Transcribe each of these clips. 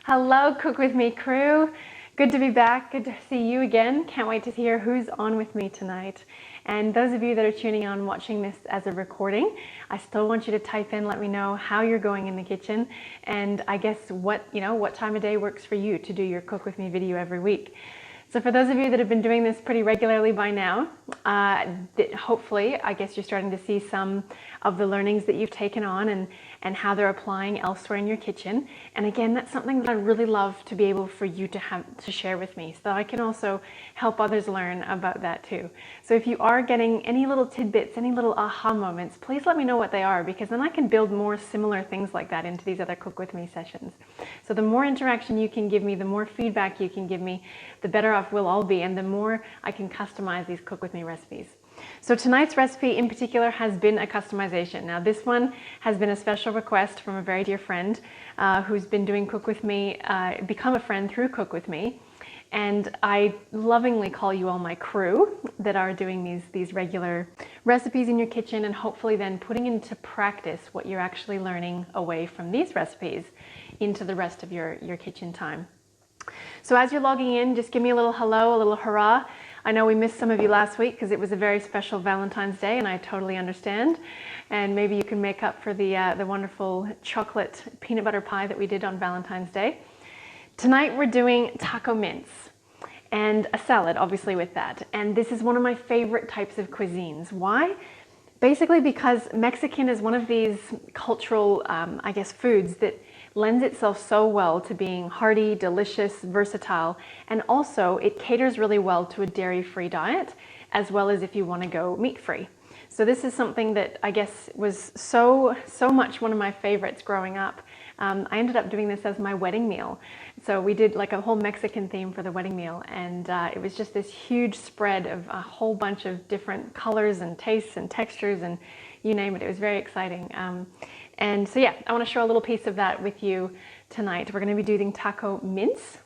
Hello, Cook With Me crew. Good to be back. Good to see you again. Can't wait to hear who's on with me tonight. And those of you that are tuning on, watching this as a recording, I still want you to type in, let me know how you're going in the kitchen, and I guess what time of day works for you to do your Cook With Me video every week. So for those of you that have been doing this pretty regularly by now, hopefully, I guess you're starting to see some of the learnings that you've taken on and how they're applying elsewhere in your kitchen. And again, that's something that I'd really love to be able for you to share with me so that I can also help others learn about that too. So if you are getting any little tidbits, any little aha moments, please let me know what they are, because then I can build more similar things like that into these other Cook With Me sessions. So the more interaction you can give me, the more feedback you can give me, the better off we'll all be, and the more I can customize these Cook With Me recipes. So tonight's recipe in particular has been a customization. Now this one has been a special request from a very dear friend who's been doing Cook With Me, become a friend through Cook With Me. And I lovingly call you all my crew that are doing these regular recipes in your kitchen, and hopefully then putting into practice what you're actually learning away from these recipes into the rest of your kitchen time. So as you're logging in, just give me a little hello, a little hurrah. I know we missed some of you last week because it was a very special Valentine's Day, and I totally understand. And maybe you can make up for the wonderful chocolate peanut butter pie that we did on Valentine's Day. Tonight we're doing taco mince and a salad, obviously, with that. And this is one of my favorite types of cuisines. Why? Basically because Mexican is one of these cultural, I guess, foods that lends itself so well to being hearty, delicious, versatile, and also it caters really well to a dairy-free diet, as well as if you want to go meat-free. So this is something that I guess was so much one of my favorites growing up. I ended up doing this as my wedding meal. So we did like a whole Mexican theme for the wedding meal, and it was just this huge spread of a whole bunch of different colors and tastes and textures and you name it. It was very exciting. And so yeah, I want to share a little piece of that with you tonight. We're going to be doing taco mince.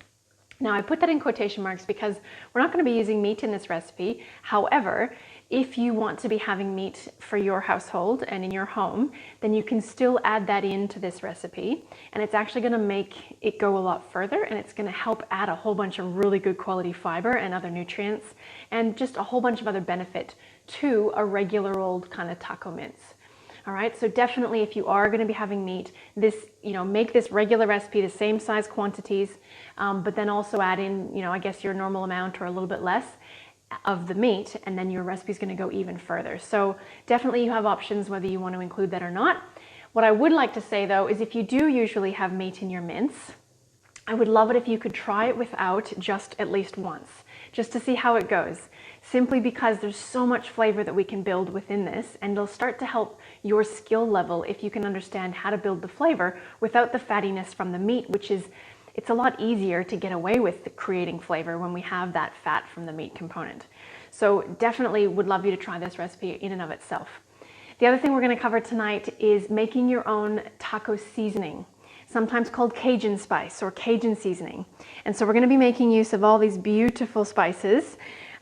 Now I put that in quotation marks because we're not going to be using meat in this recipe. However, if you want to be having meat for your household and in your home, then you can still add that into this recipe, and it's actually going to make it go a lot further, and it's going to help add a whole bunch of really good quality fiber and other nutrients and just a whole bunch of other benefit to a regular old kind of taco mince. All right, so definitely if you are going to be having meat, make this regular recipe the same size quantities, but then also add in, I guess your normal amount or a little bit less of the meat, and then your recipe is going to go even further. So definitely you have options whether you want to include that or not. What I would like to say though is if you do usually have meat in your mince, I would love it if you could try it without just at least once, just to see how it goes. Simply because there's so much flavor that we can build within this, and it'll start to help your skill level if you can understand how to build the flavor without the fattiness from the meat, it's a lot easier to get away with creating flavor when we have that fat from the meat component. So definitely would love you to try this recipe in and of itself. The other thing we're going to cover tonight is making your own taco seasoning, sometimes called Cajun spice or Cajun seasoning. And so we're going to be making use of all these beautiful spices.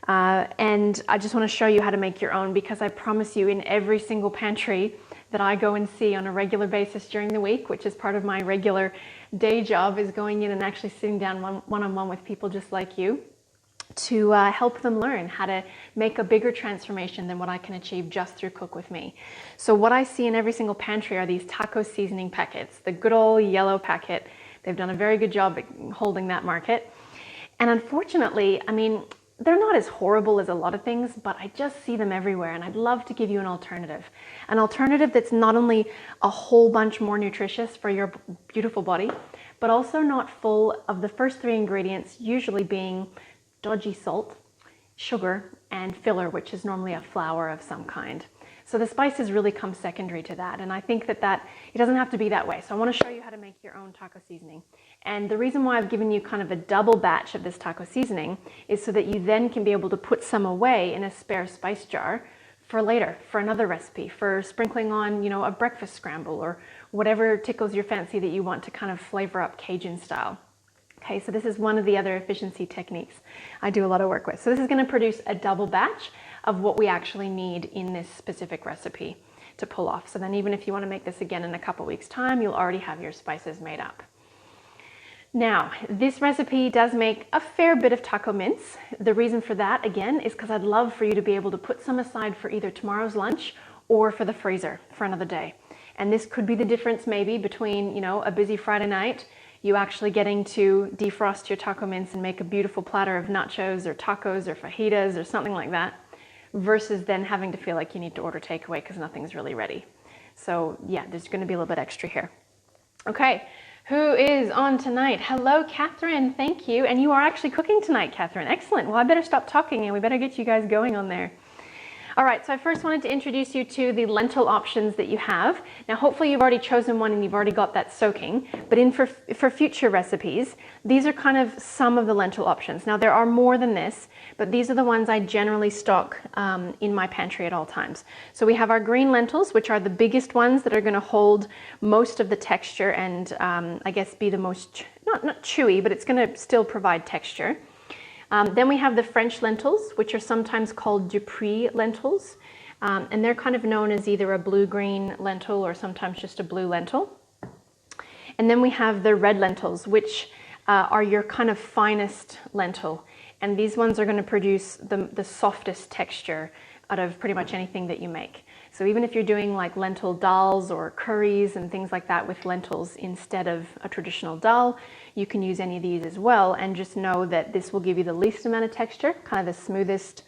And I just want to show you how to make your own, because I promise you in every single pantry that I go and see on a regular basis during the week, which is part of my regular day job, is going in and actually sitting down one-on-one with people just like you to help them learn how to make a bigger transformation than what I can achieve just through Cook With Me. So what I see in every single pantry are these taco seasoning packets, the good old yellow packet. They've done a very good job at holding that market. And unfortunately, they're not as horrible as a lot of things, but I just see them everywhere, and I'd love to give you an alternative that's not only a whole bunch more nutritious for your beautiful body, but also not full of the first three ingredients, usually being dodgy salt, sugar, and filler, which is normally a flour of some kind. So the spices really come secondary to that, and I think that it doesn't have to be that way. So I want to show you how to make your own taco seasoning. And the reason why I've given you kind of a double batch of this taco seasoning is so that you then can be able to put some away in a spare spice jar for later, for another recipe, for sprinkling on, a breakfast scramble or whatever tickles your fancy that you want to kind of flavor up Cajun style. Okay, so this is one of the other efficiency techniques I do a lot of work with. So this is going to produce a double batch of what we actually need in this specific recipe to pull off. So then even if you want to make this again in a couple weeks time, you'll already have your spices made up. Now, this recipe does make a fair bit of taco mince. The reason for that, again, is because I'd love for you to be able to put some aside for either tomorrow's lunch or for the freezer for another day. And this could be the difference maybe between, you know, a busy Friday night, you actually getting to defrost your taco mince and make a beautiful platter of nachos or tacos or fajitas or something like that, versus then having to feel like you need to order takeaway because nothing's really ready. So yeah, there's going to be a little bit extra here. Okay. Who is on tonight? Hello, Catherine. Thank you. And you are actually cooking tonight, Catherine. Excellent. Well, I better stop talking and we better get you guys going on there. All right, so I first wanted to introduce you to the lentil options that you have. Now, hopefully you've already chosen one and you've already got that soaking, but for future recipes, these are kind of some of the lentil options. Now, there are more than this, but these are the ones I generally stock in my pantry at all times. So we have our green lentils, which are the biggest ones that are gonna hold most of the texture and I guess be the most, not chewy, but it's gonna still provide texture. Then we have the French lentils, which are sometimes called Dupree lentils, and they're kind of known as either a blue-green lentil or sometimes just a blue lentil. And then we have the red lentils, which are your kind of finest lentil, and these ones are going to produce the softest texture out of pretty much anything that you make. So even if you're doing like lentil dals or curries and things like that with lentils instead of a traditional dal, you can use any of these as well, and just know that this will give you the least amount of texture, kind of the smoothest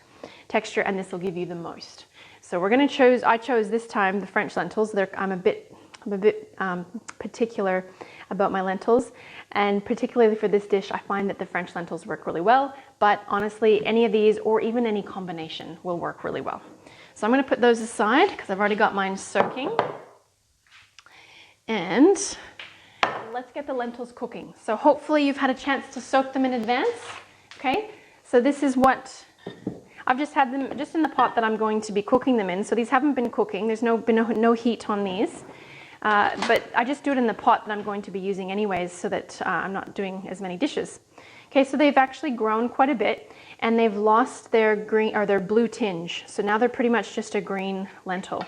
texture, and this will give you the most. So we're going to I chose this time the French lentils. I'm a bit particular about my lentils, and particularly for this dish, I find that the French lentils work really well, but honestly, any of these or even any combination will work really well. So I'm going to put those aside because I've already got mine soaking. And let's get the lentils cooking. So hopefully you've had a chance to soak them in advance. Okay, so this is what I've just had them just in the pot that I'm going to be cooking them in. So these haven't been cooking. There's been no heat on these. But I just do it in the pot that I'm going to be using anyways so that I'm not doing as many dishes. Okay, so they've actually grown quite a bit and they've lost their green or their blue tinge. So now they're pretty much just a green lentil.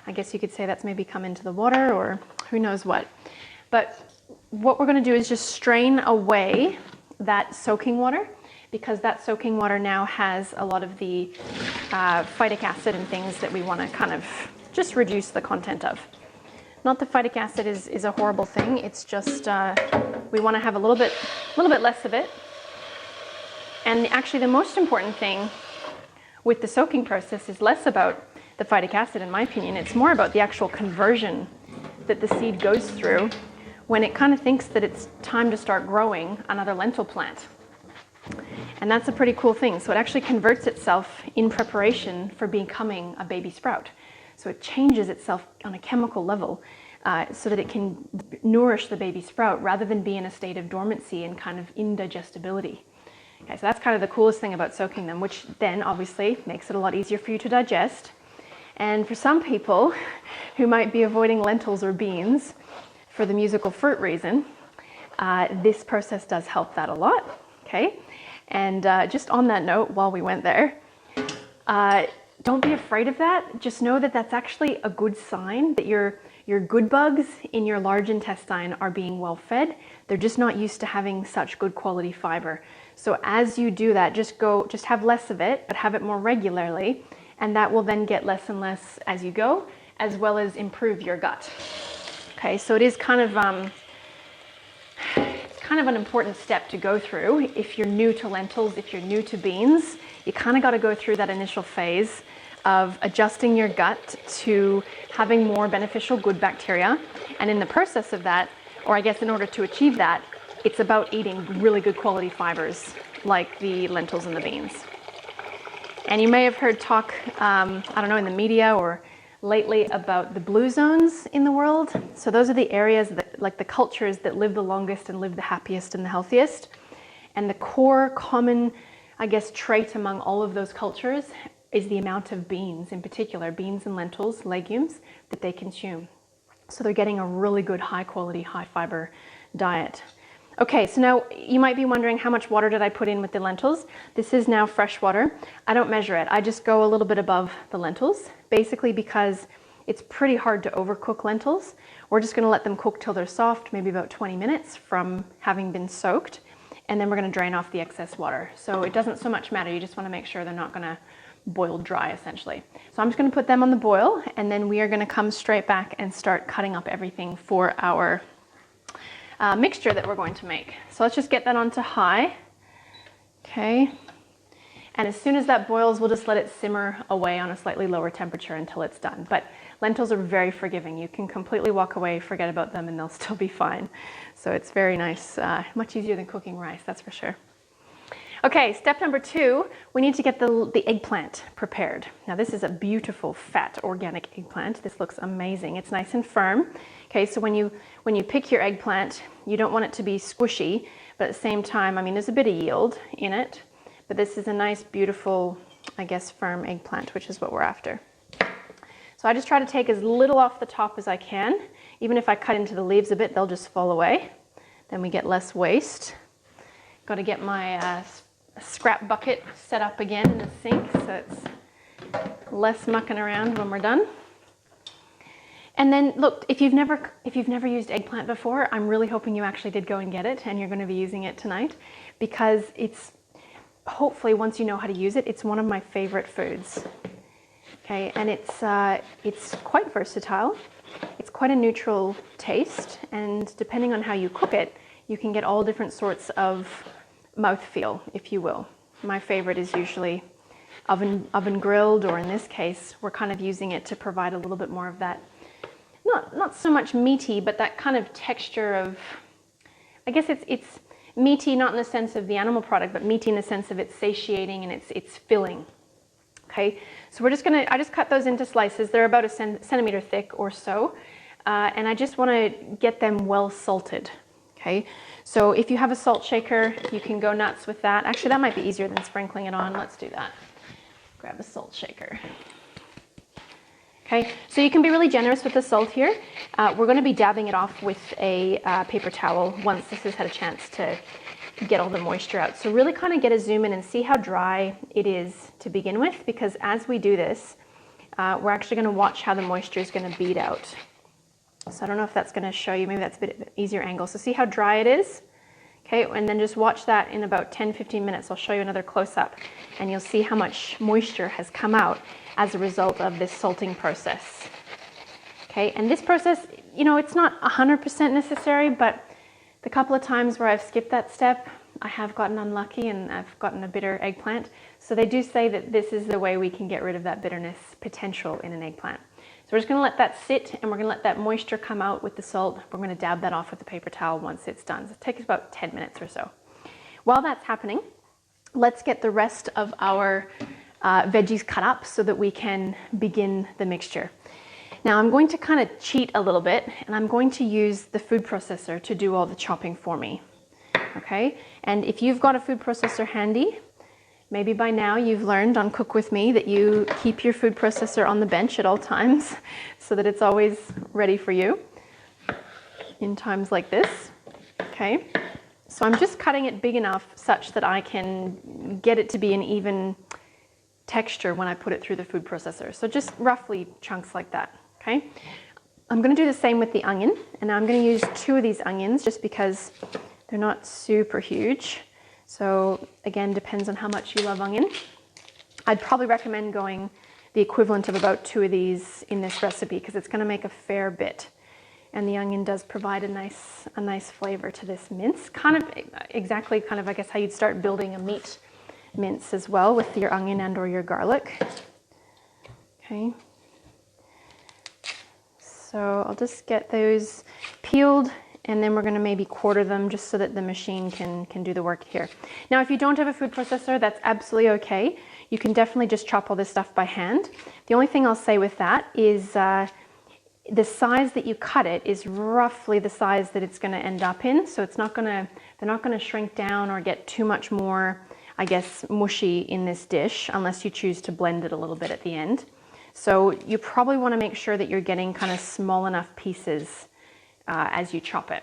I guess you could say that's maybe come into the water or who knows what. But what we're going to do is just strain away that soaking water, because that soaking water now has a lot of the phytic acid and things that we want to kind of just reduce the content of. Not that phytic acid is a horrible thing, it's just we want to have a little bit less of it. And actually the most important thing with the soaking process is less about the phytic acid, in my opinion. It's more about the actual conversion that the seed goes through when it kind of thinks that it's time to start growing another lentil plant. And that's a pretty cool thing. So it actually converts itself in preparation for becoming a baby sprout. So it changes itself on a chemical level so that it can nourish the baby sprout rather than be in a state of dormancy and kind of indigestibility. Okay, so that's kind of the coolest thing about soaking them, which then obviously makes it a lot easier for you to digest. And for some people who might be avoiding lentils or beans for the musical fruit reason, this process does help that a lot. Okay, and just on that note, while we went there, don't be afraid of that. Just know that that's actually a good sign that your good bugs in your large intestine are being well fed. They're just not used to having such good quality fiber. So as you do that, just have less of it, but have it more regularly, and that will then get less and less as you go, as well as improve your gut. Okay, so it is kind of an important step to go through. If you're new to lentils, if you're new to beans, you kind of got to go through that initial phase of adjusting your gut to having more beneficial good bacteria. And in the process of that, or I guess in order to achieve that, it's about eating really good quality fibers like the lentils and the beans. And you may have heard talk, I don't know, in the media or lately about the blue zones in the world. So those are the areas that, like the cultures that live the longest and live the happiest and the healthiest. And the core common, I guess, trait among all of those cultures is the amount of beans, in particular, beans and lentils, legumes, that they consume. So they're getting a really good high quality, high fiber diet. Okay, so now you might be wondering, how much water did I put in with the lentils? This is now fresh water. I don't measure it. I just go a little bit above the lentils, basically because it's pretty hard to overcook lentils. We're just gonna let them cook till they're soft, maybe about 20 minutes from having been soaked. And then we're gonna drain off the excess water. So it doesn't so much matter, you just wanna make sure they're not gonna boil dry essentially. So I'm just gonna put them on the boil, and then we are gonna come straight back and start cutting up everything for our mixture that we're going to make. So let's just get that onto high, okay? And as soon as that boils, we'll just let it simmer away on a slightly lower temperature until it's done. But lentils are very forgiving. You can completely walk away, forget about them, and they'll still be fine. So it's very nice, much easier than cooking rice, that's for sure. Okay, step number 2, we need to get the eggplant prepared. Now this is a beautiful, fat, organic eggplant. This looks amazing. It's nice and firm. Okay, so when you pick your eggplant, you don't want it to be squishy, but at the same time, I mean, there's a bit of yield in it, but this is a nice, beautiful, I guess, firm eggplant, which is what we're after. So I just try to take as little off the top as I can. Even if I cut into the leaves a bit, they'll just fall away. Then we get less waste. Got to get my scrap bucket set up again in the sink so it's less mucking around when we're done. And then look, if you've never used eggplant before, I'm really hoping you actually did go and get it and you're going to be using it tonight, because it's hopefully, once you know how to use it, it's one of my favorite foods. Okay, and it's quite versatile. It's quite a neutral taste, and depending on how you cook it, you can get all different sorts of mouthfeel, if you will. My favorite is usually oven grilled, or in this case, we're kind of using it to provide a little bit more of that, not so much meaty, but that kind of texture of, I guess it's meaty, not in the sense of the animal product, but meaty in the sense of it's satiating and it's filling. Okay, so I just cut those into slices. They're about a centimeter thick or so, and I just want to get them well salted. Okay, so if you have a salt shaker, you can go nuts with that. Actually, that might be easier than sprinkling it on. Let's do that. Grab a salt shaker. Okay, so you can be really generous with the salt here. We're going to be dabbing it off with a paper towel once this has had a chance to get all the moisture out. So really kind of get a zoom in and see how dry it is to begin with, because as we do this, we're actually going to watch how the moisture is going to bead out. So I don't know if that's going to show you, maybe that's a bit easier angle. So see how dry it is? Okay, and then just watch that in about 10-15 minutes. I'll show you another close-up, and you'll see how much moisture has come out as a result of this salting process. Okay, and this process, you know, it's not 100% necessary, but the couple of times where I've skipped that step, I have gotten unlucky and I've gotten a bitter eggplant. So they do say that this is the way we can get rid of that bitterness potential in an eggplant. So we're just going to let that sit, and we're going to let that moisture come out with the salt. We're going to dab that off with a paper towel once it's done. So it takes about 10 minutes or so. While that's happening, let's get the rest of our veggies cut up so that we can begin the mixture. Now I'm going to kind of cheat a little bit, and I'm going to use the food processor to do all the chopping for me. Okay, and if you've got a food processor handy, maybe by now you've learned on Cook With Me that you keep your food processor on the bench at all times so that it's always ready for you in times like this. Okay, so I'm just cutting it big enough such that I can get it to be an even texture when I put it through the food processor. So just roughly chunks like that. Okay, I'm going to do the same with the onion, and I'm going to use 2 of these onions just because they're not super huge. So again, depends on how much you love onion. I'd probably recommend going the equivalent of about 2 of these in this recipe, because it's going to make a fair bit. And the onion does provide a nice flavor to this mince. Kind of exactly kind of, I guess, how you'd start building a meat mince as well, with your onion and or your garlic. Okay. So I'll just get those peeled, and then we're going to maybe quarter them just so that the machine can do the work here. Now, if you don't have a food processor, that's absolutely okay. You can definitely just chop all this stuff by hand. The only thing I'll say with that is the size that you cut it is roughly the size that it's going to end up in. So it's not going to, they're not going to shrink down or get too much more, I guess, mushy in this dish, unless you choose to blend it a little bit at the end. So you probably want to make sure that you're getting kind of small enough pieces as you chop it.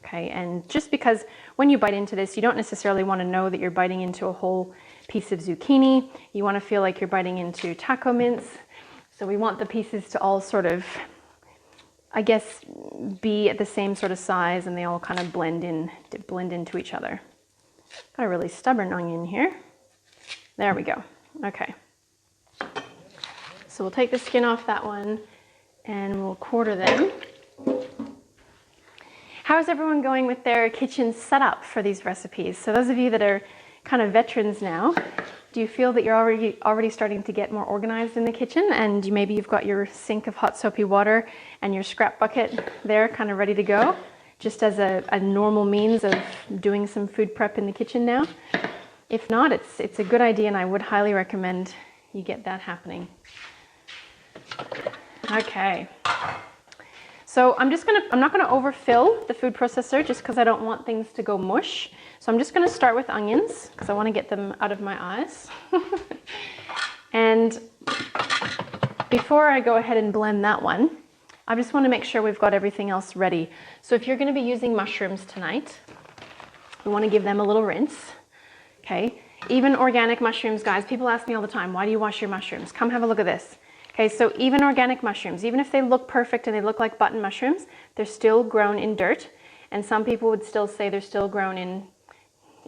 Okay, and just because when you bite into this, you don't necessarily want to know that you're biting into a whole piece of zucchini. You want to feel like you're biting into taco mince. So we want the pieces to all sort of, I guess, be at the same sort of size, and they all kind of blend into each other. Got a really stubborn onion here. There we go. Okay. So we'll take the skin off that one and we'll quarter them. How's everyone going with their kitchen setup for these recipes? So those of you that are kind of veterans now, do you feel that you're already starting to get more organized in the kitchen, and maybe you've got your sink of hot soapy water and your scrap bucket there kind of ready to go, just as a normal means of doing some food prep in the kitchen now? If not, it's a good idea, and I would highly recommend you get that happening. Okay. So I'm not gonna overfill the food processor just because I don't want things to go mush. So I'm just gonna start with onions because I want to get them out of my eyes. And before I go ahead and blend that one, I just want to make sure we've got everything else ready. So if you're going to be using mushrooms tonight, we want to give them a little rinse. Okay, even organic mushrooms, guys, people ask me all the time, why do you wash your mushrooms? Come have a look at this. Okay, so even organic mushrooms, even if they look perfect and they look like button mushrooms, they're still grown in dirt. And some people would still say they're still grown in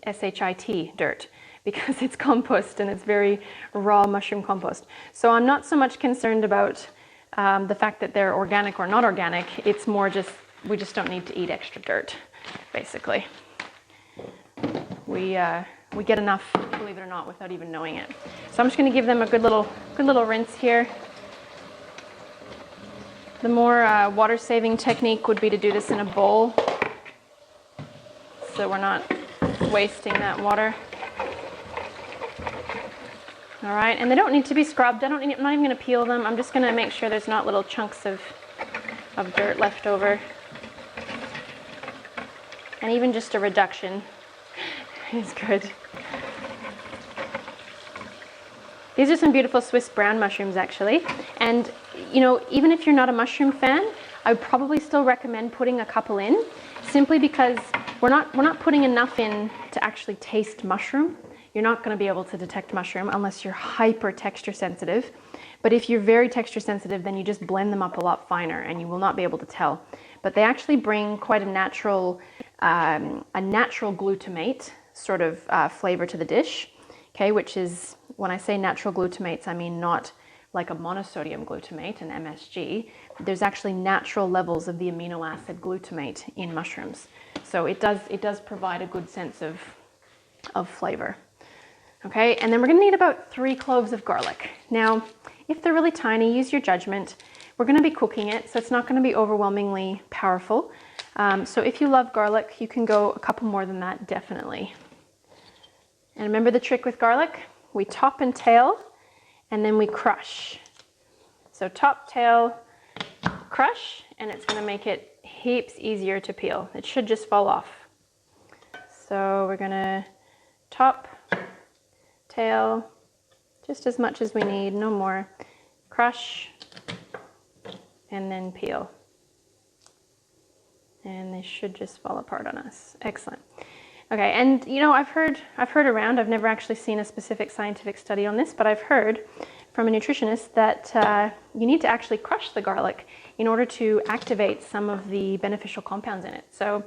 SHIT, dirt, because it's compost and it's very raw mushroom compost. So I'm not so much concerned about the fact that they're organic or not organic. It's more just, we just don't need to eat extra dirt, basically. We get enough, believe it or not, without even knowing it. So I'm just going to give them a good little rinse here. The more water-saving technique would be to do this in a bowl, so we're not wasting that water. All right, and they don't need to be scrubbed. I'm not even going to peel them. I'm just going to make sure there's not little chunks of dirt left over. And even just a reduction is good. These are some beautiful Swiss brown mushrooms, actually. And, you know, even if you're not a mushroom fan, I would probably still recommend putting a couple in, simply because we're not putting enough in to actually taste mushroom. You're not going to be able to detect mushroom unless you're hyper texture sensitive. But if you're very texture sensitive, then you just blend them up a lot finer and you will not be able to tell. But they actually bring quite a natural glutamate sort of flavor to the dish. Okay, which is, when I say natural glutamates, I mean not like a monosodium glutamate, an MSG. There's actually natural levels of the amino acid glutamate in mushrooms. So it does provide a good sense of flavor. Okay, and then we're gonna need about 3 cloves of garlic. Now, if they're really tiny, use your judgment. We're gonna be cooking it, so it's not gonna be overwhelmingly powerful. So if you love garlic, you can go a couple more than that, definitely. And remember the trick with garlic? We top and tail, and then we crush. So top, tail, crush, and it's gonna make it heaps easier to peel. It should just fall off. So we're gonna top, tail, just as much as we need, no more. Crush, and then peel. And they should just fall apart on us. Excellent. Okay, and you know, I've heard around, I've never actually seen a specific scientific study on this, but I've heard from a nutritionist that you need to actually crush the garlic in order to activate some of the beneficial compounds in it. So,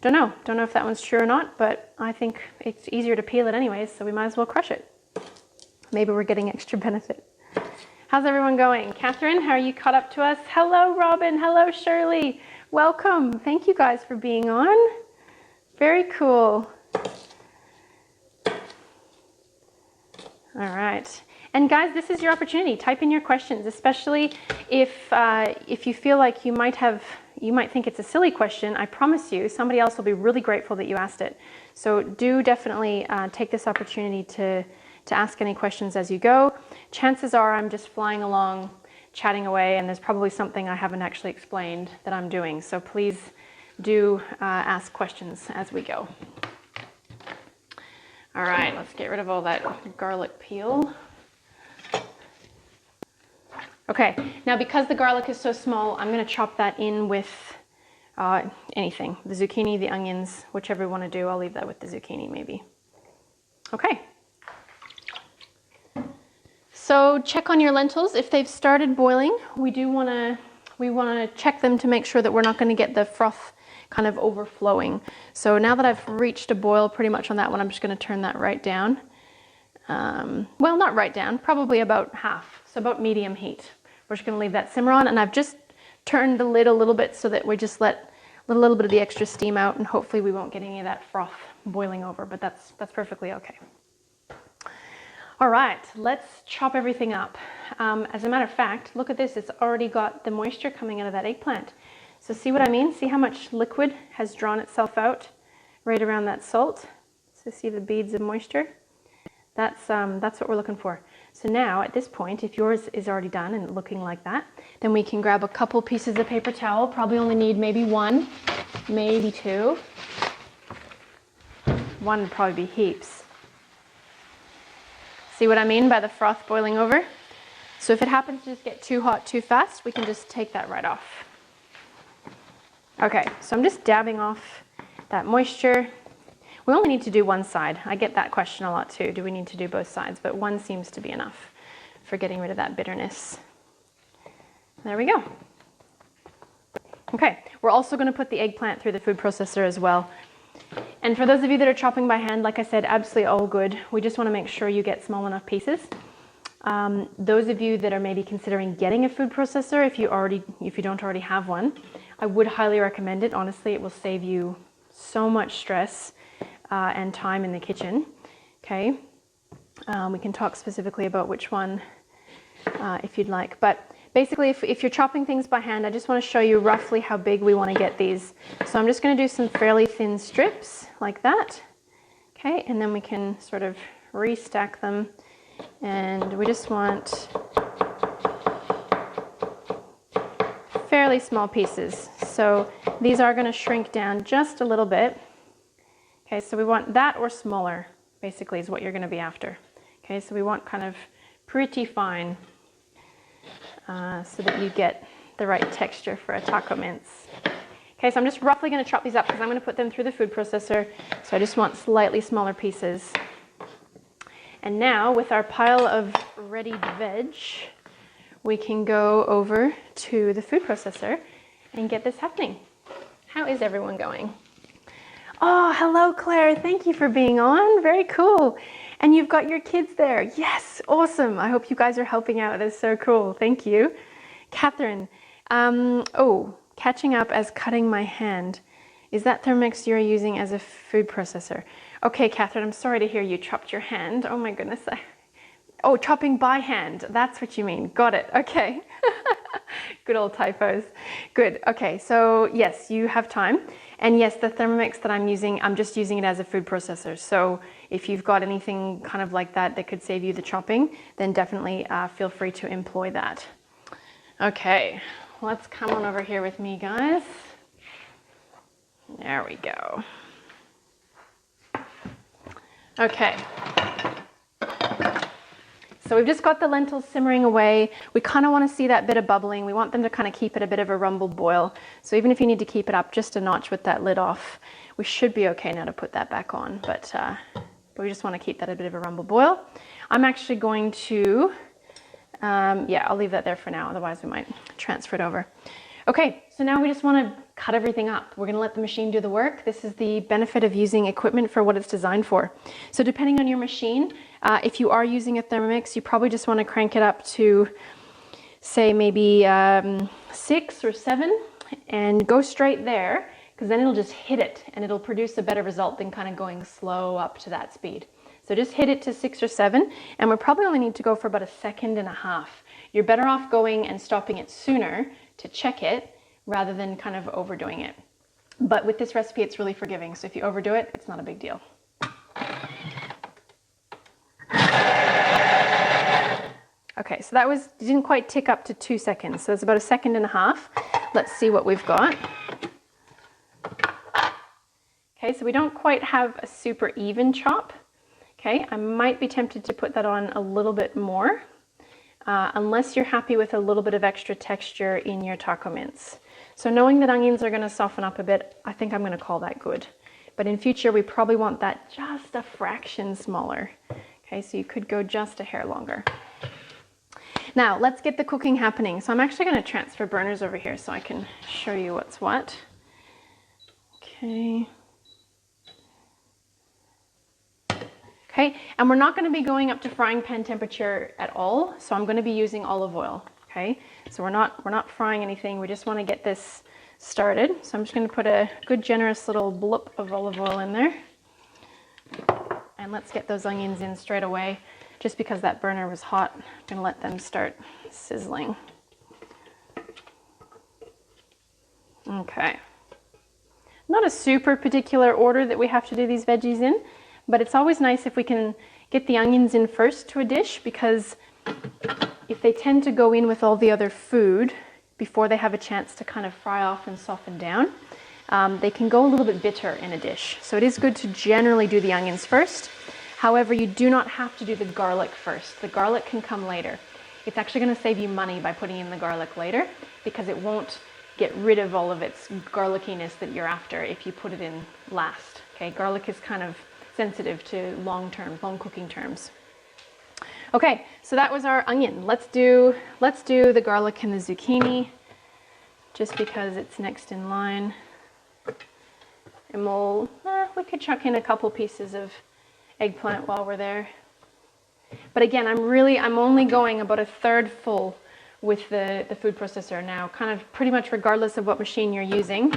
don't know if that one's true or not, but I think it's easier to peel it anyways, so we might as well crush it. Maybe we're getting extra benefit. How's everyone going? Catherine, how are you caught up to us? Hello, Robin. Hello, Shirley. Welcome. Thank you guys for being on. Very cool. All right. And guys, this is your opportunity. Type in your questions, especially if you feel like you might think it's a silly question. I promise you, somebody else will be really grateful that you asked it. So do definitely take this opportunity to ask any questions as you go. Chances are I'm just flying along, chatting away, and there's probably something I haven't actually explained that I'm doing. So please do ask questions as we go. All right, let's get rid of all that garlic peel. Okay, now because the garlic is so small, I'm going to chop that in with anything. The zucchini, the onions, whichever you want to do. I'll leave that with the zucchini maybe. Okay. So check on your lentils. If they've started boiling, we want to check them to make sure that we're not going to get the froth kind of overflowing. So now that I've reached a boil pretty much on that one, I'm just going to turn that right down. Well, not right down, probably about half, so about medium heat. We're just going to leave that simmer on, and I've just turned the lid a little bit so that we just let a little bit of the extra steam out, and hopefully we won't get any of that froth boiling over, but that's perfectly okay. All right, let's chop everything up. As a matter of fact, look at this, it's already got the moisture coming out of that eggplant. So see what I mean? See how much liquid has drawn itself out right around that salt? So see the beads of moisture? That's what we're looking for. So now at this point, if yours is already done and looking like that, then we can grab a couple pieces of paper towel. Probably only need maybe one, maybe two. One would probably be heaps. See what I mean by the froth boiling over? So if it happens to just get too hot too fast, we can just take that right off. Okay, so I'm just dabbing off that moisture. We only need to do one side. I get that question a lot too. Do we need to do both sides? But one seems to be enough for getting rid of that bitterness. There we go. Okay, we're also going to put the eggplant through the food processor as well. And for those of you that are chopping by hand, like I said, absolutely all good. We just want to make sure you get small enough pieces. Those of you that are maybe considering getting a food processor, if you don't already have one, I would highly recommend it. Honestly, it will save you so much stress and time in the kitchen. Okay, we can talk specifically about which one if you'd like. But basically, if you're chopping things by hand, I just want to show you roughly how big we want to get these. So I'm just going to do some fairly thin strips like that. Okay, and then we can sort of restack them. And we just want fairly small pieces. So these are going to shrink down just a little bit. Okay, so we want that or smaller, basically, is what you're going to be after. Okay, so we want kind of pretty fine so that you get the right texture for a taco mince. Okay, so I'm just roughly going to chop these up because I'm going to put them through the food processor. So I just want slightly smaller pieces. And now with our pile of ready veg, we can go over to the food processor and get this happening. How is everyone going? Oh, hello, Claire. Thank you for being on. Very cool. And you've got your kids there. Yes, awesome. I hope you guys are helping out. That's so cool. Thank you. Catherine, catching up as cutting my hand. Is that Thermomix you're using as a food processor? Okay, Catherine, I'm sorry to hear you chopped your hand. Oh my goodness. Oh, chopping by hand. That's what you mean. Got it. Okay. Good old typos. Good. Okay, so yes, you have time. And yes, the Thermomix that I'm using, I'm just using it as a food processor. So if you've got anything kind of like that that could save you the chopping, then definitely feel free to employ that. Okay, let's come on over here with me, guys. There we go. Okay. So we've just got the lentils simmering away. We kind of want to see that bit of bubbling. We want them to kind of keep it a bit of a rumbled boil. So even if you need to keep it up just a notch with that lid off, we should be okay now to put that back on. But we just want to keep that a bit of a rumble boil. I'm actually going to, I'll leave that there for now. Otherwise we might transfer it over. Okay, so now we just want to cut everything up. We're going to let the machine do the work. This is the benefit of using equipment for what it's designed for. So depending on your machine, if you are using a Thermomix, you probably just want to crank it up to, say, maybe 6 or 7 and go straight there, because then it'll just hit it and it'll produce a better result than kind of going slow up to that speed. So just hit it to 6 or 7, and we probably only need to go for about 1.5 seconds. You're better off going and stopping it sooner to check it rather than kind of overdoing it. But with this recipe, it's really forgiving. So if you overdo it, it's not a big deal. Okay, so that didn't quite tick up to 2 seconds. So it's about 1.5 seconds. Let's see what we've got. Okay, so we don't quite have a super even chop. Okay, I might be tempted to put that on a little bit more. Unless you're happy with a little bit of extra texture in your taco mince. So knowing that onions are going to soften up a bit, I think I'm going to call that good. But in future, we probably want that just a fraction smaller. Okay, so you could go just a hair longer. Now let's get the cooking happening. So I'm actually going to transfer burners over here so I can show you what's what. Okay. Okay, and we're not going to be going up to frying pan temperature at all, so I'm going to be using olive oil. Okay, so we're not frying anything. We just want to get this started. So I'm just going to put a good generous little bloop of olive oil in there, and let's get those onions in straight away. Just because that burner was hot, I'm going to let them start sizzling. Okay. Not a super particular order that we have to do these veggies in, but it's always nice if we can get the onions in first to a dish, because if they tend to go in with all the other food before they have a chance to kind of fry off and soften down, they can go a little bit bitter in a dish. So it is good to generally do the onions first. However, you do not have to do the garlic first. The garlic can come later. It's actually going to save you money by putting in the garlic later, because it won't get rid of all of its garlickiness that you're after if you put it in last. Okay, garlic is kind of sensitive to long cooking terms. Okay, so that was our onion. Let's do the garlic and the zucchini, just because it's next in line. And we could chuck in a couple pieces of eggplant while we're there. But again, I'm only going about a third full with the food processor now, kind of pretty much regardless of what machine you're using.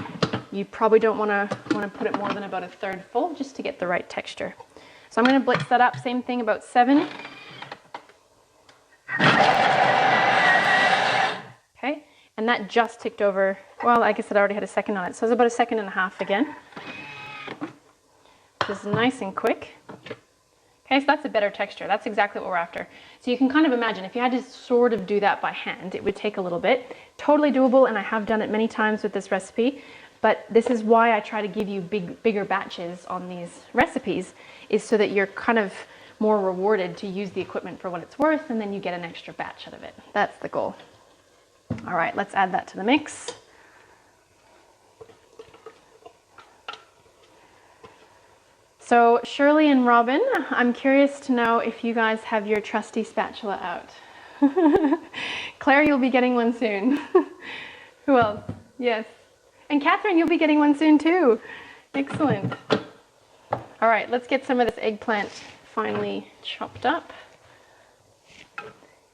You probably don't want to put it more than about a third full, just to get the right texture. So I'm going to blitz that up, same thing, about 7. Okay, and that just ticked over. Well, I guess it already had a second on it, so it's about a second and a half again. This is nice and quick. Okay, so that's a better texture. That's exactly what we're after. So you can kind of imagine if you had to sort of do that by hand, it would take a little bit. Totally doable, and I have done it many times with this recipe. But this is why I try to give you bigger batches on these recipes, is so that you're kind of more rewarded to use the equipment for what it's worth, and then you get an extra batch out of it. That's the goal. All right, let's add that to the mix. So Shirley and Robin, I'm curious to know if you guys have your trusty spatula out. Claire, you'll be getting one soon. Who else? Yes. And Catherine, you'll be getting one soon too. Excellent. All right, let's get some of this eggplant finely chopped up.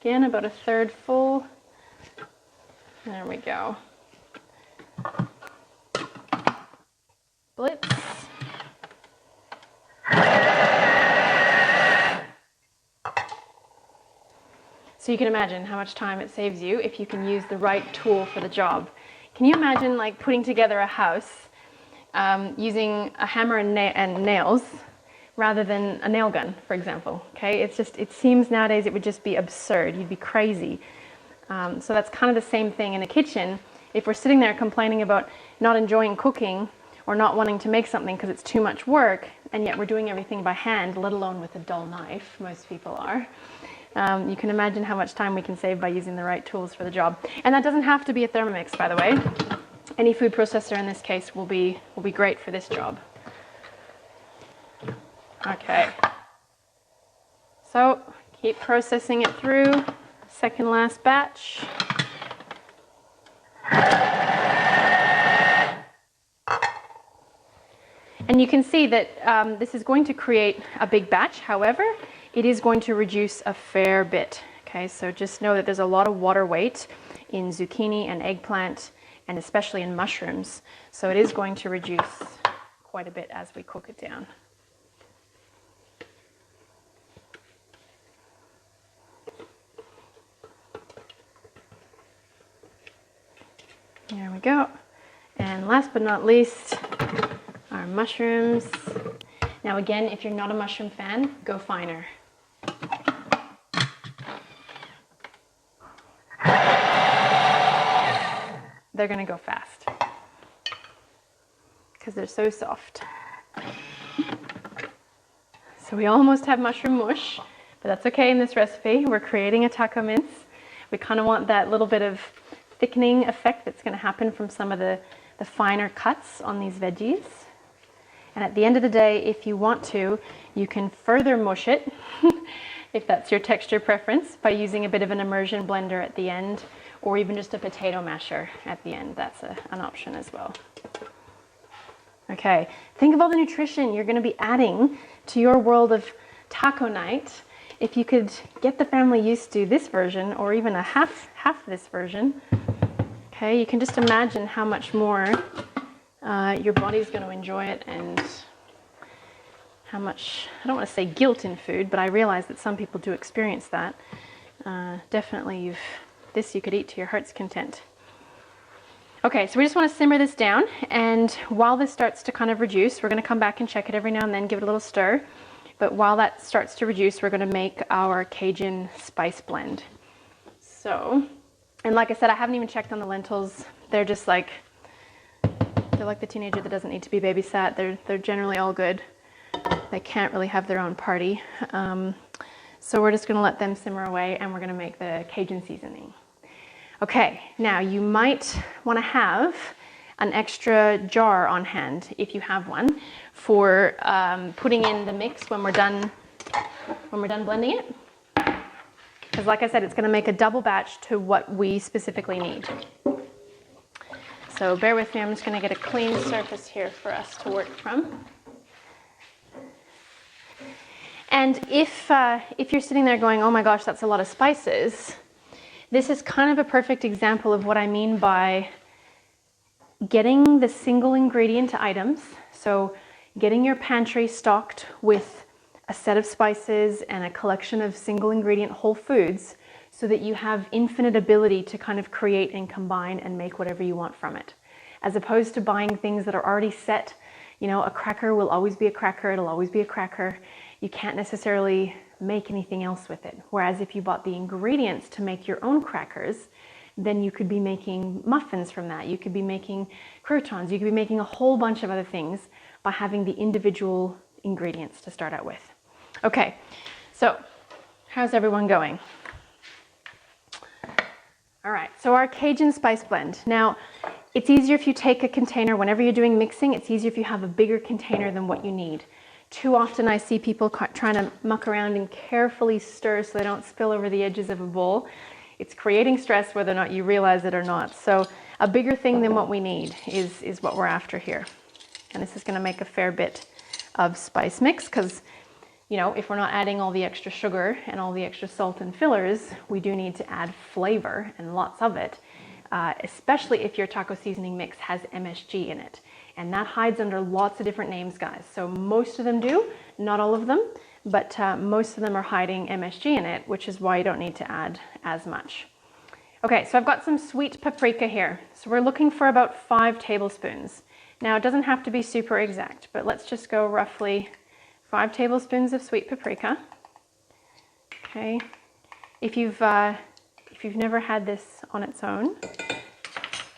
Again, about a third full. There we go. Blitz. So you can imagine how much time it saves you if you can use the right tool for the job. Can you imagine like putting together a house using a hammer and nails rather than a nail gun, for example? Okay, it seems nowadays it would just be absurd. You'd be crazy. So that's kind of the same thing in a kitchen. If we're sitting there complaining about not enjoying cooking or not wanting to make something because it's too much work, and yet we're doing everything by hand, let alone with a dull knife, most people are. You can imagine how much time we can save by using the right tools for the job. And that doesn't have to be a Thermomix, by the way. Any food processor in this case will be great for this job. Okay. So keep processing it through. Second last batch. And you can see that this is going to create a big batch. However, it is going to reduce a fair bit. Okay, so just know that there's a lot of water weight in zucchini and eggplant, and especially in mushrooms. So it is going to reduce quite a bit as we cook it down. There we go. And last but not least, our mushrooms. Now again, if you're not a mushroom fan, go finer. They're going to go fast because they're so soft. So we almost have mushroom mush, but that's okay in this recipe. We're creating a taco mince. We kind of want that little bit of thickening effect that's going to happen from some of the finer cuts on these veggies. And at the end of the day, if you want to, you can further mush it if that's your texture preference, by using a bit of an immersion blender at the end, or even just a potato masher at the end. That's an option as well. Okay, think of all the nutrition you're going to be adding to your world of taco night. If you could get the family used to this version, or even a half this version, okay, you can just imagine how much more your body's going to enjoy it, and how much, I don't want to say guilt in food, but I realize that some people do experience that. Definitely this you could eat to your heart's content. Okay, so we just want to simmer this down, and while this starts to kind of reduce, we're going to come back and check it every now and then, give it a little stir. But while that starts to reduce, we're going to make our Cajun spice blend. So, and like I said, I haven't even checked on the lentils. They're just like, they're like the teenager that doesn't need to be babysat. They're generally all good. They can't really have their own party. So we're just going to let them simmer away, and we're going to make the Cajun seasoning. Okay, now you might want to have an extra jar on hand, if you have one, for putting in the mix when we're done blending it. Because like I said, it's going to make a double batch to what we specifically need. So bear with me, I'm just going to get a clean surface here for us to work from. And if you're sitting there going, oh my gosh, that's a lot of spices, this is kind of a perfect example of what I mean by getting the single ingredient items. So getting your pantry stocked with a set of spices and a collection of single ingredient whole foods, so that you have infinite ability to kind of create and combine and make whatever you want from it. As opposed to buying things that are already set. You know, a cracker will always be a cracker, it'll always be a cracker. You can't necessarily make anything else with it. Whereas if you bought the ingredients to make your own crackers, then you could be making muffins from that. You could be making croutons. You could be making a whole bunch of other things by having the individual ingredients to start out with. Okay, so how's everyone going? All right, so our Cajun spice blend. Now, it's easier if you take a container, whenever you're doing mixing, it's easier if you have a bigger container than what you need. Too often I see people trying to muck around and carefully stir so they don't spill over the edges of a bowl. It's creating stress whether or not you realize it or not. So a bigger thing than what we need is what we're after here. And this is going to make a fair bit of spice mix because, you know, if we're not adding all the extra sugar and all the extra salt and fillers, we do need to add flavor, and lots of it, especially if your taco seasoning mix has MSG in it. And that hides under lots of different names, guys. So most of them do, not all of them, but most of them are hiding MSG in it, which is why you don't need to add as much. Okay, so I've got some sweet paprika here. So we're looking for about 5 tablespoons. Now it doesn't have to be super exact, but let's just go roughly 5 tablespoons of sweet paprika. Okay, if you've never had this on its own,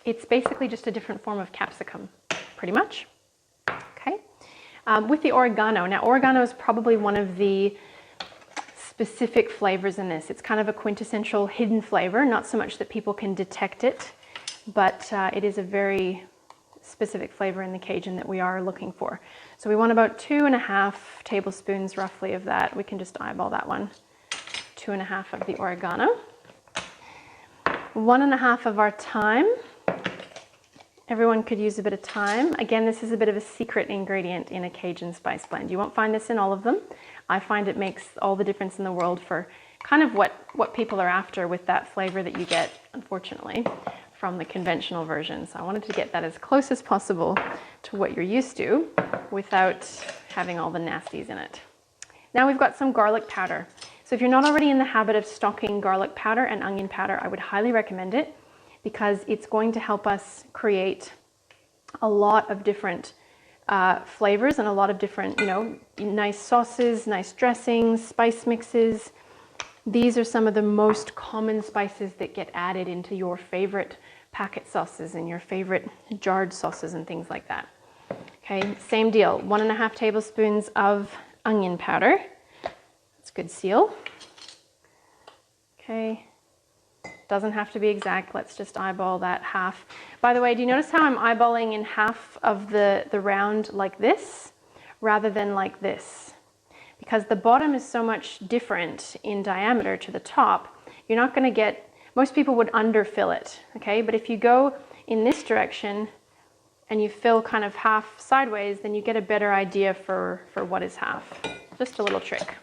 it's basically just a different form of capsicum. Pretty much. Okay. With the oregano. Now, oregano is probably one of the specific flavors in this. It's kind of a quintessential hidden flavor, not so much that people can detect it, but it is a very specific flavor in the Cajun that we are looking for. So we want about 2.5 tablespoons roughly of that. We can just eyeball that one. 2.5 of the oregano. 1.5 of our thyme. Everyone could use a bit of thyme. Again, this is a bit of a secret ingredient in a Cajun spice blend. You won't find this in all of them. I find it makes all the difference in the world for kind of what people are after with that flavor that you get, unfortunately, from the conventional version. So I wanted to get that as close as possible to what you're used to without having all the nasties in it. Now we've got some garlic powder. So if you're not already in the habit of stocking garlic powder and onion powder, I would highly recommend it, because it's going to help us create a lot of different flavors and a lot of different, you know, nice sauces, nice dressings, spice mixes. These are some of the most common spices that get added into your favorite packet sauces and your favorite jarred sauces and things like that. Okay, same deal, 1.5 tablespoons of onion powder. That's a good seal. Okay. Doesn't have to be exact. Let's just eyeball that half. By the way, do you notice how I'm eyeballing in half of the round like this rather than like this? because the bottom is so much different in diameter to the top, you're not going to get, most people would underfill it, okay? But if you go in this direction and you fill kind of half sideways, then you get a better idea for what is half. Just a little trick.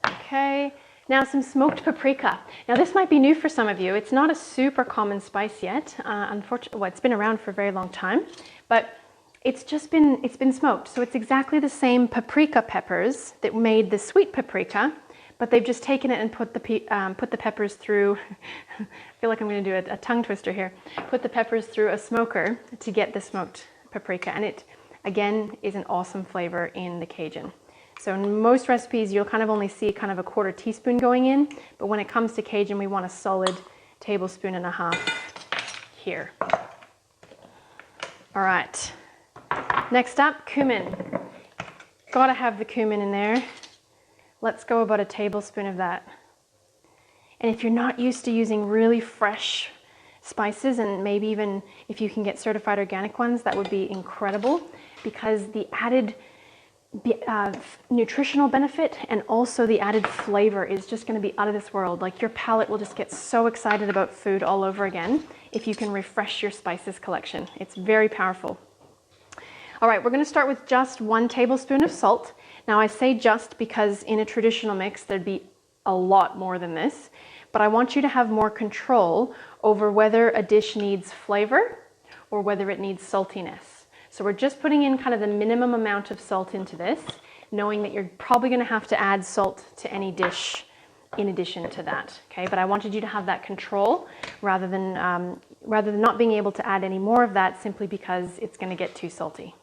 Okay, now some smoked paprika. Now this might be new for some of you. It's not a super common spice yet. Unfortunately, well, it's been around for a very long time, but it's been smoked. So it's exactly the same paprika peppers that made the sweet paprika, but they've just taken it and put the peppers through, I feel like I'm going to do a tongue twister here, put the peppers through a smoker to get the smoked paprika. And it, again, is an awesome flavor in the Cajun. So in most recipes, you'll kind of only see kind of a 1/4 teaspoon going in, but when it comes to Cajun, we want a solid 1.5 tablespoons here. All right, next up, cumin. Gotta have the cumin in there. Let's go about 1 tablespoon of that. And if you're not used to using really fresh spices, and maybe even if you can get certified organic ones, that would be incredible, because the added nutritional benefit and also the added flavor is just going to be out of this world. Like, your palate will just get so excited about food all over again if you can refresh your spices collection. It's very powerful. All right, we're going to start with just 1 tablespoon of salt. Now I say just because in a traditional mix there'd be a lot more than this, but I want you to have more control over whether a dish needs flavor or whether it needs saltiness. So we're just putting in kind of the minimum amount of salt into this, knowing that you're probably going to have to add salt to any dish in addition to that, okay? But I wanted you to have that control rather than not being able to add any more of that simply because it's going to get too salty.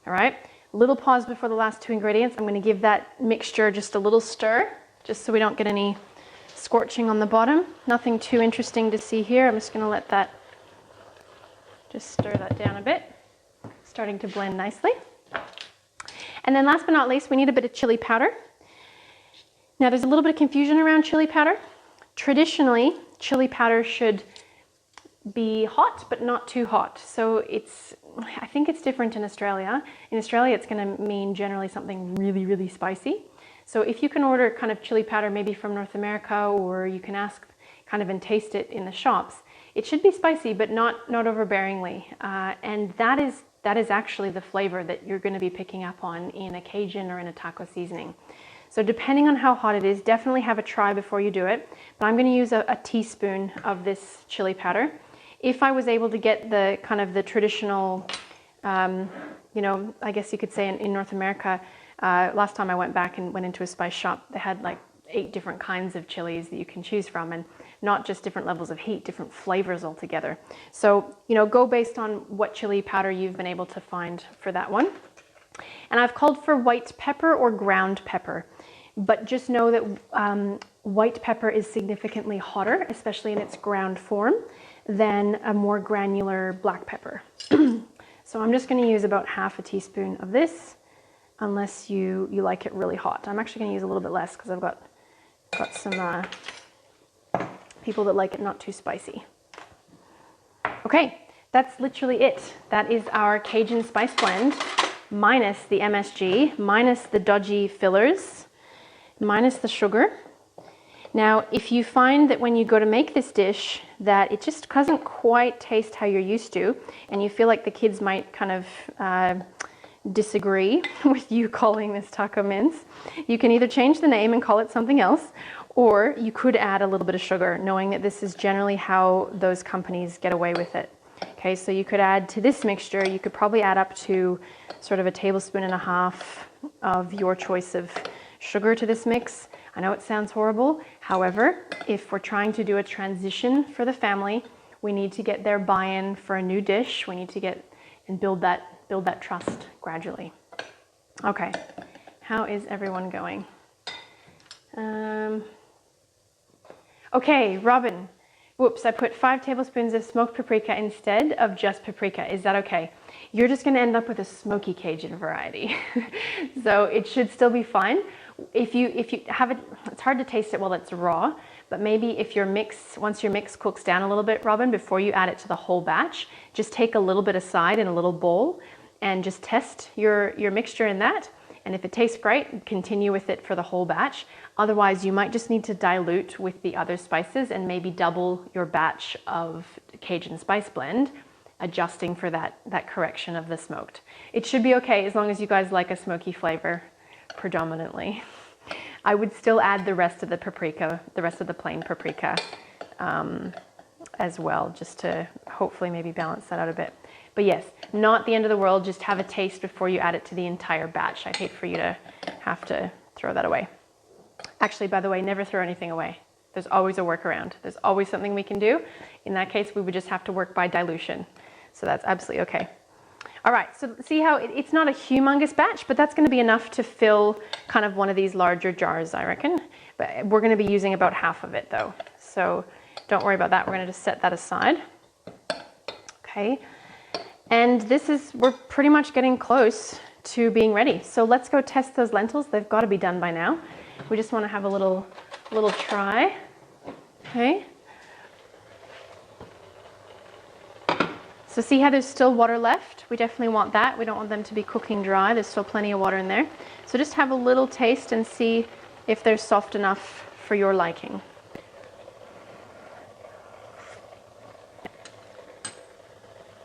All right, little pause before the last 2 ingredients. I'm going to give that mixture just a little stir, just so we don't get any scorching on the bottom. Nothing too interesting to see here. I'm just going to let that, just stir that down a bit. Starting to blend nicely. And then last but not least, we need a bit of chili powder. Now there's a little bit of confusion around chili powder. Traditionally, chili powder should be hot, but not too hot. So I think it's different in Australia. In Australia, it's going to mean generally something really, really spicy. So if you can order kind of chili powder maybe from North America, or you can ask kind of and taste it in the shops, it should be spicy, but not overbearingly. And that is actually the flavor that you're going to be picking up on in a Cajun or in a taco seasoning. So depending on how hot it is, definitely have a try before you do it. But I'm going to use a teaspoon of this chili powder. If I was able to get the kind of the traditional, I guess you could say in North America, last time I went back and went into a spice shop, they had like 8 different kinds of chilies that you can choose from, and not just different levels of heat, different flavors altogether. So, go based on what chili powder you've been able to find for that one. And I've called for white pepper or ground pepper, but just know that white pepper is significantly hotter, especially in its ground form, than a more granular black pepper. So I'm just going to use about 1/2 teaspoon of this, unless you like it really hot. I'm actually going to use a little bit less because I've got some people that like it not too spicy. Okay, that's literally it. That is our Cajun spice blend, minus the MSG, minus the dodgy fillers, minus the sugar. Now, if you find that when you go to make this dish that it just doesn't quite taste how you're used to, and you feel like the kids might kind of disagree with you calling this taco mince, you can either change the name and call it something else, or you could add a little bit of sugar, knowing that this is generally how those companies get away with it. Okay, so you could add to this mixture, you could probably add up to sort of 1.5 tablespoons of your choice of sugar to this mix. I know it sounds horrible. However, if we're trying to do a transition for the family, we need to get their buy-in for a new dish. We need to get and build that trust gradually. Okay, how is everyone going? Okay, Robin. Whoops, I put 5 tablespoons of smoked paprika instead of just paprika. Is that okay? You're just going to end up with a smoky Cajun variety. So it should still be fine. If you have it, it's hard to taste it while it's raw, but maybe if once your mix cooks down a little bit, Robin, before you add it to the whole batch, just take a little bit aside in a little bowl and just test your mixture in that. And if it tastes great, continue with it for the whole batch. Otherwise, you might just need to dilute with the other spices and maybe double your batch of Cajun spice blend, adjusting for that correction of the smoked. It should be okay as long as you guys like a smoky flavor predominantly. I would still add the rest of the paprika, the rest of the plain paprika as well, just to hopefully maybe balance that out a bit. But yes, not the end of the world. Just have a taste before you add it to the entire batch. I'd hate for you to have to throw that away. Actually, by the way, never throw anything away. There's always a workaround. There's always something we can do. In that case, we would just have to work by dilution. So that's absolutely okay. All right, so see how it's not a humongous batch, but that's going to be enough to fill kind of one of these larger jars, I reckon. But we're going to be using about half of it though. So don't worry about that. We're going to just set that aside. Okay. And we're pretty much getting close to being ready. So let's go test those lentils. They've got to be done by now. We just want to have a little try. Okay. So see how there's still water left? We definitely want that. We don't want them to be cooking dry. There's still plenty of water in there. So just have a little taste and see if they're soft enough for your liking.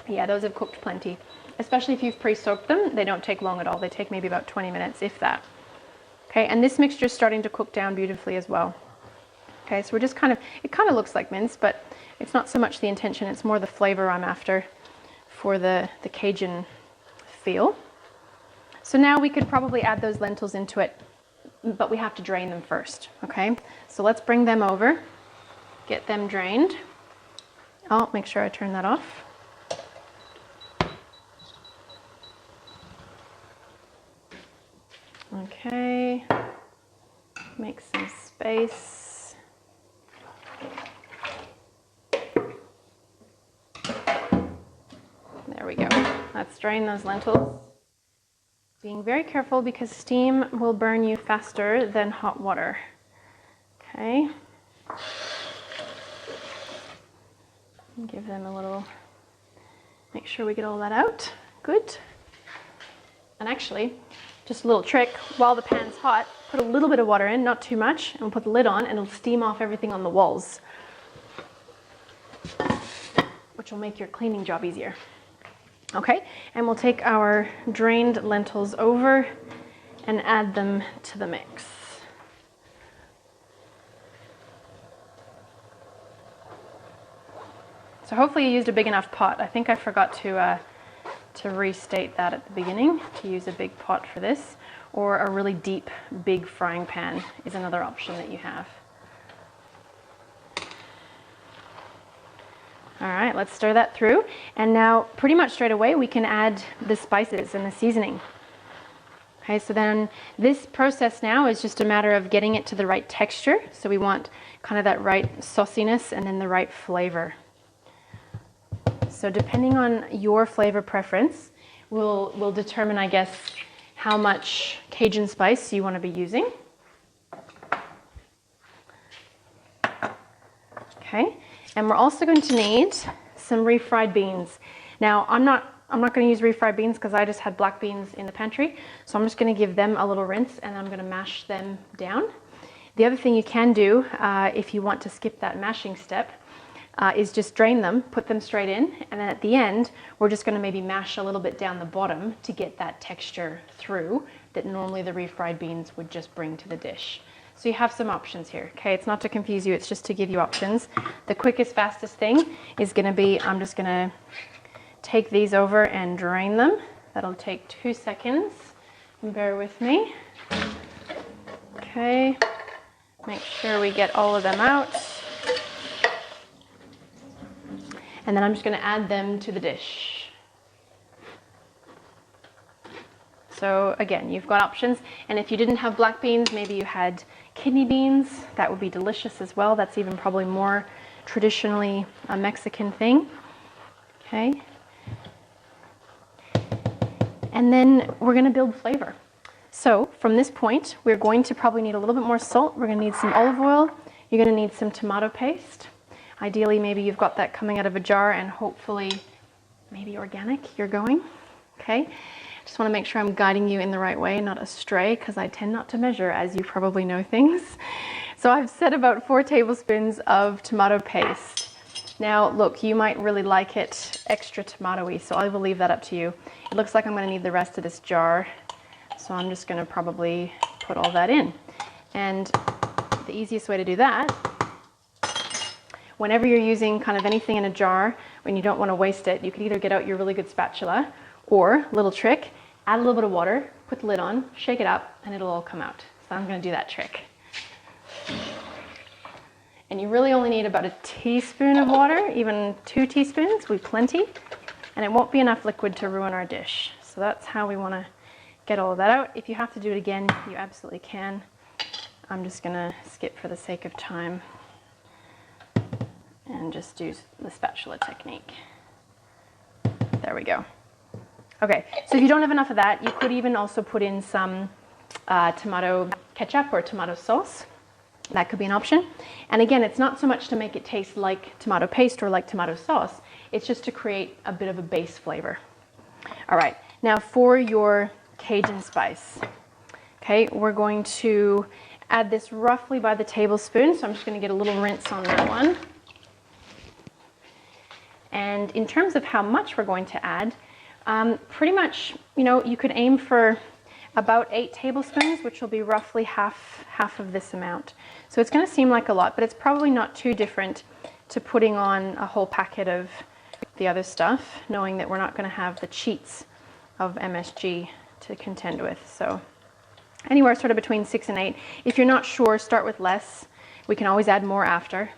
Yeah, those have cooked plenty. Especially if you've pre-soaked them, they don't take long at all. They take maybe about 20 minutes, if that. Okay, and this mixture is starting to cook down beautifully as well. Okay, so we're just it kind of looks like mince, but it's not so much the intention, it's more the flavor I'm after for the Cajun feel. So now we could probably add those lentils into it, but we have to drain them first, okay? So let's bring them over, get them drained. I'll make sure I turn that off. Okay, make some space. There we go. Let's drain those lentils. Being very careful because steam will burn you faster than hot water. Okay. Give them a little, make sure we get all that out. Good. And actually, just a little trick, while the pan's hot, put a little bit of water in, not too much, and we'll put the lid on and it'll steam off everything on the walls, which will make your cleaning job easier. Okay, and we'll take our drained lentils over and add them to the mix. So hopefully you used a big enough pot. I think I forgot to restate that at the beginning, to use a big pot for this, or a really deep, big frying pan is another option that you have. All right, let's stir that through. And now pretty much straight away, we can add the spices and the seasoning. Okay, so then this process now is just a matter of getting it to the right texture. So we want kind of that right sauciness and then the right flavor. So depending on your flavor preference, will determine, I guess, how much Cajun spice you want to be using. Okay, and we're also going to need some refried beans. Now, I'm not going to use refried beans because I just had black beans in the pantry. So I'm just going to give them a little rinse and I'm going to mash them down. The other thing you can do if you want to skip that mashing step is just drain them, put them straight in, and then at the end, we're just gonna maybe mash a little bit down the bottom to get that texture through that normally the refried beans would just bring to the dish. So you have some options here, okay? It's not to confuse you, it's just to give you options. The quickest, fastest thing is gonna be, I'm just gonna take these over and drain them. That'll take 2 seconds, and bear with me. Okay, make sure we get all of them out. And then I'm just going to add them to the dish. So again, you've got options. And if you didn't have black beans, maybe you had kidney beans, that would be delicious as well. That's even probably more traditionally a Mexican thing. Okay. And then we're going to build flavor. So from this point, we're going to probably need a little bit more salt. We're going to need some olive oil. You're going to need some tomato paste. Ideally, maybe you've got that coming out of a jar and hopefully maybe organic, you're going, okay? Just want to make sure I'm guiding you in the right way, not astray, because I tend not to measure, as you probably know things. So I've said about 4 tablespoons of tomato paste. Now look, you might really like it extra tomatoey, so I will leave that up to you. It looks like I'm going to need the rest of this jar, so I'm just going to probably put all that in. And the easiest way to do that, whenever you're using kind of anything in a jar, when you don't want to waste it, you can either get out your really good spatula, or, little trick, add a little bit of water, put the lid on, shake it up, and it'll all come out. So I'm going to do that trick. And you really only need about a teaspoon of water, even 2 teaspoons will be plenty, and it won't be enough liquid to ruin our dish. So that's how we want to get all of that out. If you have to do it again, you absolutely can. I'm just going to skip for the sake of time and just do the spatula technique. There we go. Okay, so if you don't have enough of that, you could even also put in some tomato ketchup or tomato sauce. That could be an option. And again, it's not so much to make it taste like tomato paste or like tomato sauce. It's just to create a bit of a base flavor. All right, now for your Cajun spice. Okay, we're going to add this roughly by the tablespoon. So I'm just going to get a little rinse on that one. And in terms of how much we're going to add, pretty much, you know, you could aim for about 8 tablespoons, which will be roughly half of this amount. So it's going to seem like a lot, but it's probably not too different to putting on a whole packet of the other stuff, knowing that we're not going to have the cheats of MSG to contend with. So anywhere sort of between 6 and 8. If you're not sure, start with less. We can always add more after.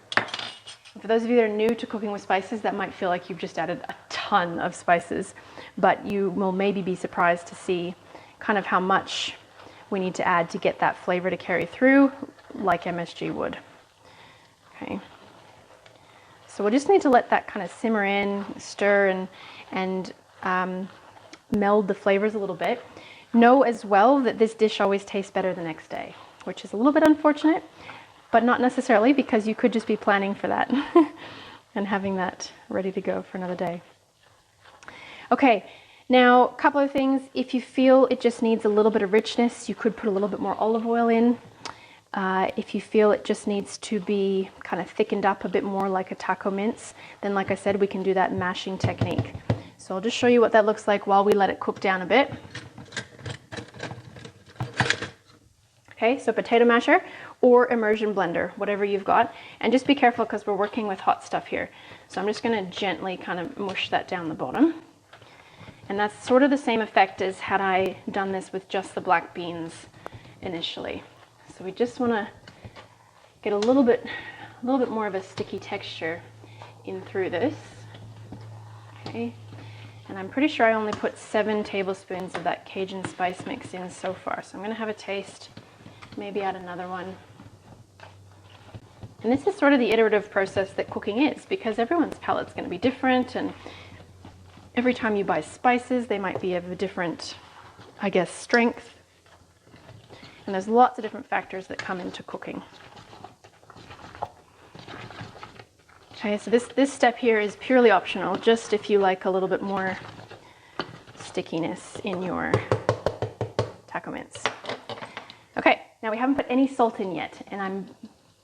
For those of you that are new to cooking with spices, that might feel like you've just added a ton of spices, but you will maybe be surprised to see kind of how much we need to add to get that flavor to carry through like MSG would. Okay, so we'll just need to let that kind of simmer in, stir, and meld the flavors a little bit. Know as well that this dish always tastes better the next day, which is a little bit unfortunate, but not necessarily, because you could just be planning for that and having that ready to go for another day. Okay, now a couple of things. If you feel it just needs a little bit of richness, you could put a little bit more olive oil in. If you feel it just needs to be kind of thickened up a bit more like a taco mince, then like I said, we can do that mashing technique. So I'll just show you what that looks like while we let it cook down a bit. Okay, so potato masher or immersion blender, whatever you've got. And just be careful because we're working with hot stuff here. So I'm just going to gently kind of mush that down the bottom. And that's sort of the same effect as had I done this with just the black beans initially. So we just want to get a little bit more of a sticky texture in through this. Okay, and I'm pretty sure I only put 7 tablespoons of that Cajun spice mix in so far. So I'm going to have a taste, maybe add another one. And this is sort of the iterative process that cooking is, because everyone's palate's going to be different, and every time you buy spices, they might be of a different, I guess, strength. And there's lots of different factors that come into cooking. Okay, so this step here is purely optional, just if you like a little bit more stickiness in your taco mince. Okay, now we haven't put any salt in yet, and I'm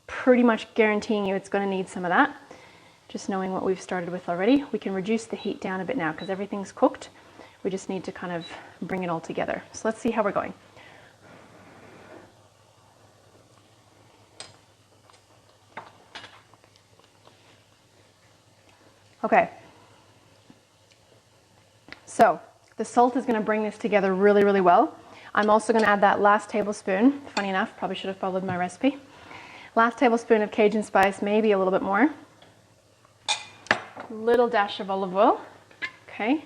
pretty much guaranteeing you it's going to need some of that. Just knowing what we've started with already. We can reduce the heat down a bit now because everything's cooked. We just need to kind of bring it all together. So let's see how we're going. Okay, so the salt is going to bring this together really, really well. I'm also going to add that last tablespoon. Funny enough, probably should have followed my recipe. Last tablespoon of Cajun spice, maybe a little bit more. Little dash of olive oil. Okay.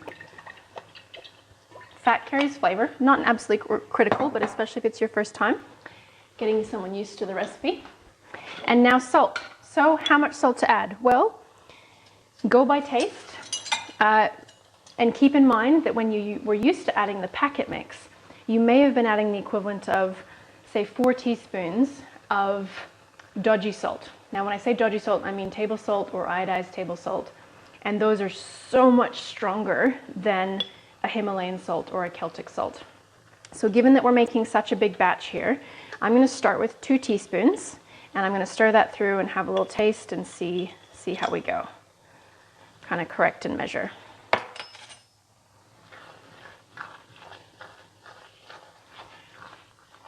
Fat carries flavor, not absolutely critical, but especially if it's your first time, getting someone used to the recipe. And now salt. So how much salt to add? Well, go by taste, and keep in mind that when you were used to adding the packet mix, you may have been adding the equivalent of, say, 4 teaspoons of dodgy salt. Now, when I say dodgy salt, I mean table salt or iodized table salt, and those are so much stronger than a Himalayan salt or a Celtic salt. So given that we're making such a big batch here, I'm going to start with 2 teaspoons, and I'm going to stir that through and have a little taste and see how we go. Kind of correct and measure.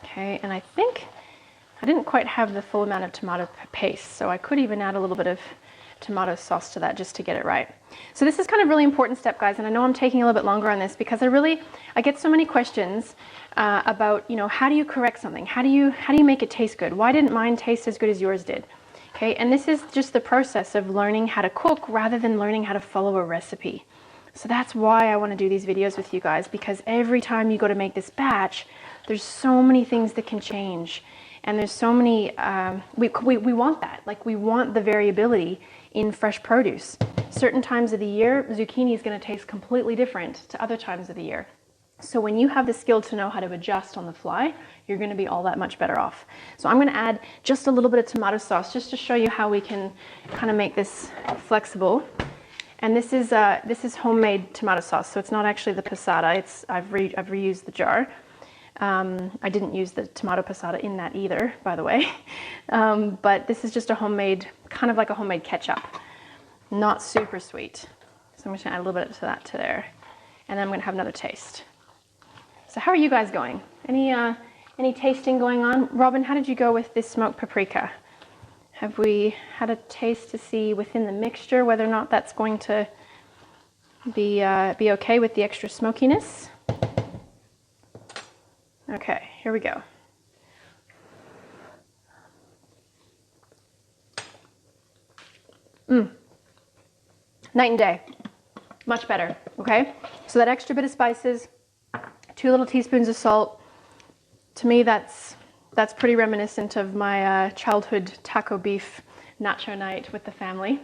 Okay, and I think I didn't quite have the full amount of tomato paste, so I could even add a little bit of tomato sauce to that just to get it right. So this is kind of really important step, guys, and I know I'm taking a little bit longer on this because I get so many questions about, you know, how do you correct something? How do you make it taste good? Why didn't mine taste as good as yours did? Okay, and this is just the process of learning how to cook rather than learning how to follow a recipe. So that's why I want to do these videos with you guys, because every time you go to make this batch, there's so many things that can change. And there's so many, we want that. Like, we want the variability in fresh produce. Certain times of the year, zucchini is going to taste completely different to other times of the year. So when you have the skill to know how to adjust on the fly, you're going to be all that much better off. So I'm going to add just a little bit of tomato sauce just to show you how we can kind of make this flexible. And this is homemade tomato sauce, so it's not actually the passata. I've reused the jar. I didn't use the tomato passata in that either, by the way. But this is just a homemade, kind of like a homemade ketchup. Not super sweet. So I'm just gonna add a little bit to that to there. And then I'm gonna have another taste. So how are you guys going? Any tasting going on? Robin, how did you go with this smoked paprika? Have we had a taste to see within the mixture whether or not that's going to be okay with the extra smokiness? Okay, here we go. Night and day. Much better, okay? So that extra bit of spices, 2 little teaspoons of salt. To me, that's pretty reminiscent of my childhood taco beef nacho night with the family.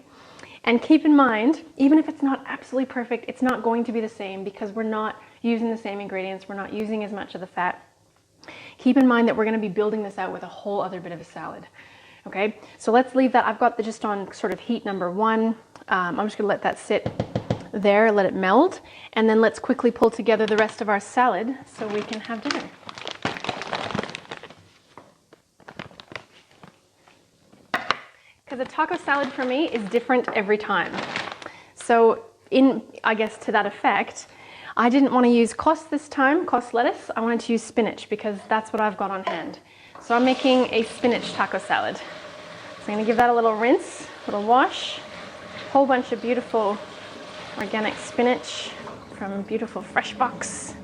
And keep in mind, even if it's not absolutely perfect, it's not going to be the same because we're not using the same ingredients. We're not using as much of the fat. Keep in mind that we're going to be building this out with a whole other bit of a salad. Okay, so let's leave that. I've got the just on sort of heat number 1. I'm just going to let that sit there, let it meld, and then let's quickly pull together the rest of our salad so we can have dinner. Because a taco salad for me is different every time. So I guess to that effect, I didn't want to use cos this time, cos lettuce. I wanted to use spinach because that's what I've got on hand. So I'm making a spinach taco salad. So I'm going to give that a little rinse, a little wash. Whole bunch of beautiful organic spinach from beautiful fresh box.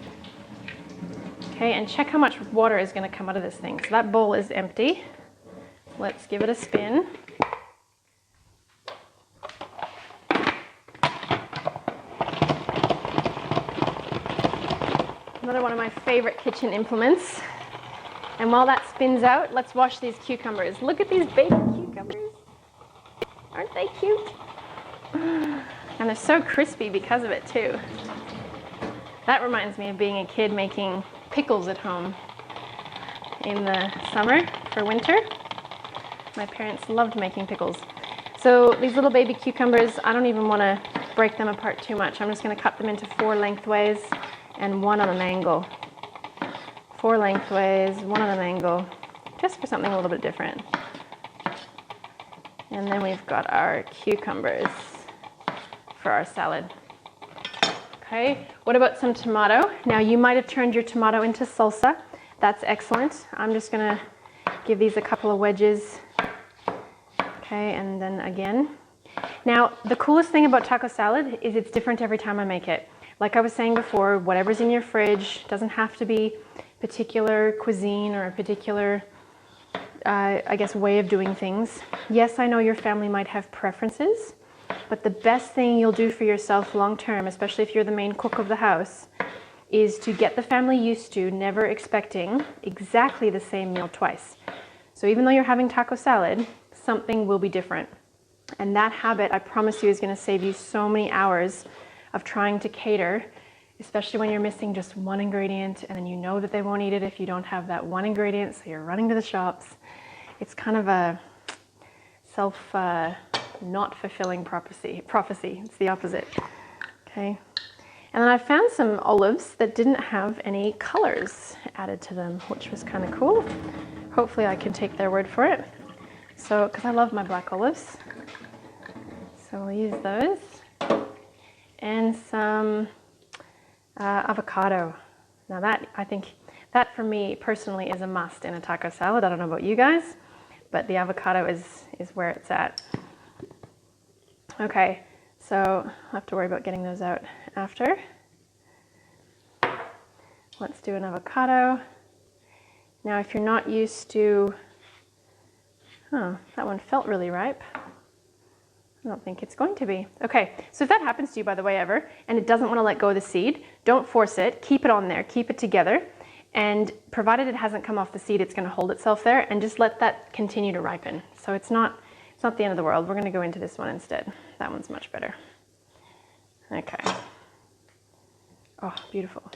Okay, and check how much water is going to come out of this thing. So that bowl is empty. Let's give it a spin. Another one of my favorite kitchen implements. And while that spins out, let's wash these cucumbers. Look at these baby cucumbers. Aren't they cute? And they're so crispy because of it too. That reminds me of being a kid making pickles at home in the summer for winter. My parents loved making pickles. So these little baby cucumbers, I don't even want to break them apart too much. I'm just going to cut them into 4 lengthways and 1 on an angle. 4 lengthways, 1 on an angle, just for something a little bit different. And then we've got our cucumbers for our salad. Okay, what about some tomato? Now you might have turned your tomato into salsa. That's excellent. I'm just gonna give these a couple of wedges. Okay, and then again. Now, the coolest thing about taco salad is it's different every time I make it. Like I was saying before, whatever's in your fridge doesn't have to be particular cuisine or a particular, I guess, way of doing things. Yes, I know your family might have preferences, but the best thing you'll do for yourself long term, especially if you're the main cook of the house, is to get the family used to never expecting exactly the same meal twice. So even though you're having taco salad, something will be different. And that habit, I promise you, is going to save you so many hours of trying to cater, especially when you're missing just one ingredient and then you know that they won't eat it if you don't have that one ingredient, so you're running to the shops. It's kind of a not fulfilling prophecy. It's the opposite. Okay. And then I found some olives that didn't have any colors added to them, which was kind of cool. Hopefully I can take their word for it. So, because I love my black olives. So we'll use those. And some avocado. Now that, I think, that for me personally is a must in a taco salad. I don't know about you guys, but the avocado is where it's at. Okay, so I'll have to worry about getting those out after. Let's do an avocado. Now if you're not used to, that one felt really ripe. I don't think it's going to be. Okay, so if that happens to you, by the way, ever, and it doesn't want to let go of the seed, don't force it, keep it on there, keep it together, and provided it hasn't come off the seed, it's going to hold itself there, and just let that continue to ripen. So it's not the end of the world. We're going to go into this one instead. That one's much better. Okay. Oh, beautiful.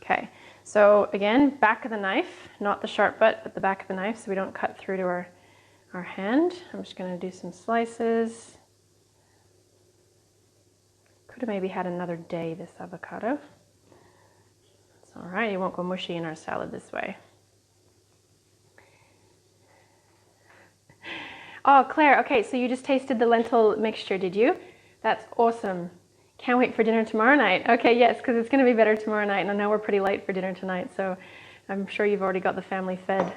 Okay, so again, back of the knife, not the sharp butt, but the back of the knife, so we don't cut through to our hand. I'm just going to do some slices. Could have maybe had another day, this avocado. It's all right, it won't go mushy in our salad this way. Oh, Claire, okay, so you just tasted the lentil mixture, did you? That's awesome. Can't wait for dinner tomorrow night. Okay, yes, because it's going to be better tomorrow night, and I know we're pretty late for dinner tonight, so I'm sure you've already got the family fed.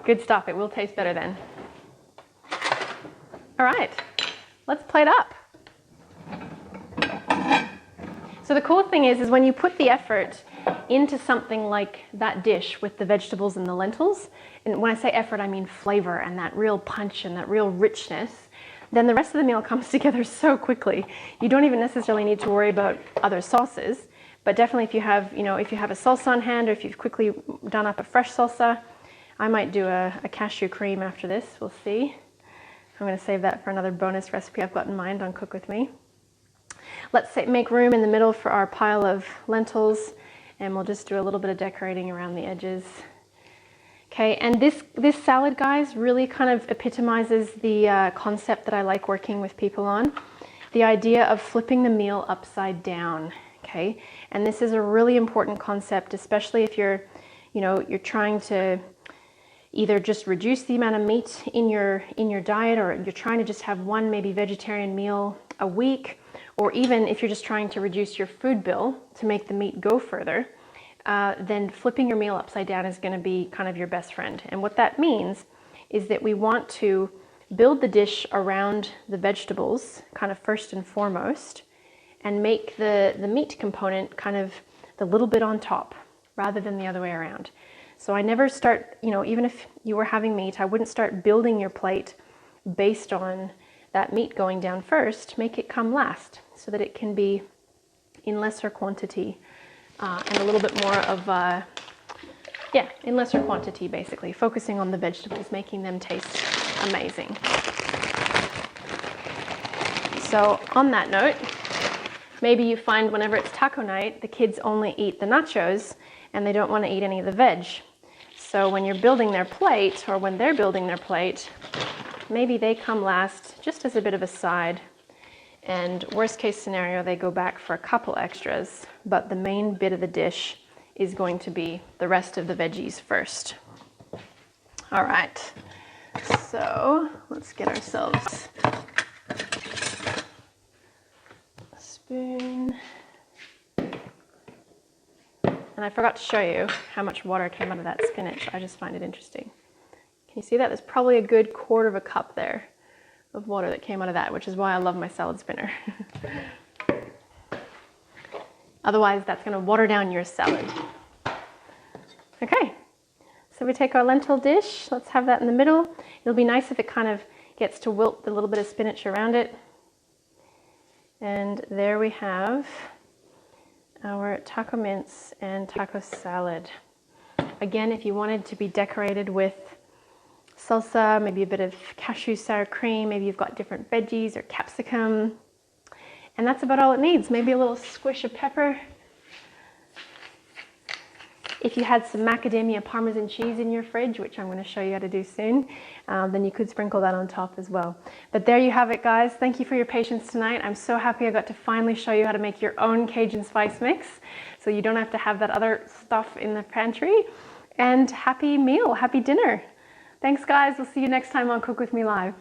Good stuff, it will taste better then. All right, let's plate up. So the cool thing is when you put the effort into something like that dish with the vegetables and the lentils, and when I say effort, I mean flavor and that real punch and that real richness, then the rest of the meal comes together so quickly. You don't even necessarily need to worry about other sauces, but definitely if you have, if you have a salsa on hand, or if you've quickly done up a fresh salsa, I might do a cashew cream after this, we'll see. I'm going to save that for another bonus recipe I've got in mind on Cook With Me. Let's make room in the middle for our pile of lentils, and we'll just do a little bit of decorating around the edges. Okay, and this salad, guys, really kind of epitomizes the concept that I like working with people on. The idea of flipping the meal upside down, okay? And this is a really important concept, especially if you're trying to either just reduce the amount of meat in your diet, or you're trying to just have one maybe vegetarian meal a week, or even if you're just trying to reduce your food bill to make the meat go further, then flipping your meal upside down is going to be kind of your best friend. And what that means is that we want to build the dish around the vegetables kind of first and foremost, and make the meat component kind of the little bit on top rather than the other way around. So I never start, even if you were having meat, I wouldn't start building your plate based on that meat going down first. Make it come last so that it can be in lesser quantity and a little bit more of, in lesser quantity basically, focusing on the vegetables, making them taste amazing. So on that note, maybe you find whenever it's taco night, the kids only eat the nachos and they don't want to eat any of the veg. So when you're building their plate, or when they're building their plate, maybe they come last just as a bit of a side. And worst case scenario, they go back for a couple extras, but the main bit of the dish is going to be the rest of the veggies first. All right, so let's get ourselves a spoon. And I forgot to show you how much water came out of that spinach. I just find it interesting. Can you see that? There's probably a good quarter of a cup there of water that came out of that, which is why I love my salad spinner. Otherwise, that's going to water down your salad. Okay, so we take our lentil dish. Let's have that in the middle. It'll be nice if it kind of gets to wilt the little bit of spinach around it. And there we have our taco mince and taco salad. Again, if you wanted to be decorated with salsa, maybe a bit of cashew sour cream, maybe you've got different veggies or capsicum, and that's about all it needs. Maybe a little squish of pepper. If you had some macadamia parmesan cheese in your fridge, which I'm going to show you how to do soon, then you could sprinkle that on top as well. But there you have it, guys. Thank you for your patience tonight. I'm so happy I got to finally show you how to make your own Cajun spice mix, so you don't have to have that other stuff in the pantry. And happy meal, happy dinner. Thanks, guys. We'll see you next time on Cook With Me Live.